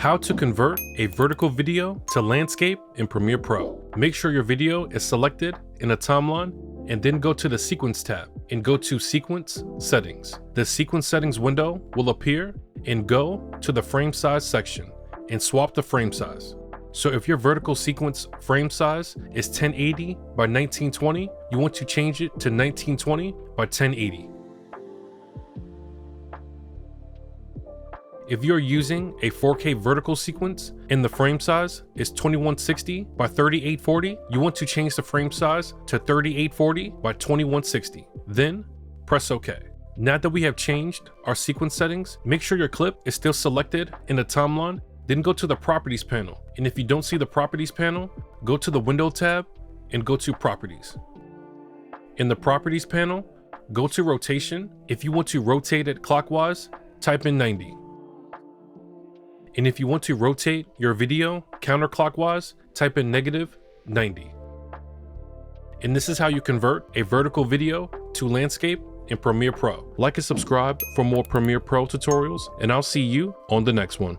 How to convert a vertical video to landscape in Premiere Pro. Make sure your video is selected in a timeline and then go to the Sequence tab and go to Sequence Settings. The Sequence Settings window will appear and go to the frame size section and swap the frame size. So if your vertical sequence frame size is 1080 by 1920, you want to change it to 1920 by 1080. If you're using a 4K vertical sequence and the frame size is 2160 by 3840, you want to change the frame size to 3840 by 2160. Then press OK. Now that we have changed our sequence settings, make sure your clip is still selected in the timeline. Then go to the Properties panel. And if you don't see the Properties panel, go to the Window tab and go to Properties. In the Properties panel, go to Rotation. If you want to rotate it clockwise, type in 90. And if you want to rotate your video counterclockwise, type in -90. And this is how you convert a vertical video to landscape in Premiere Pro. Like and subscribe for more Premiere Pro tutorials, and I'll see you on the next one.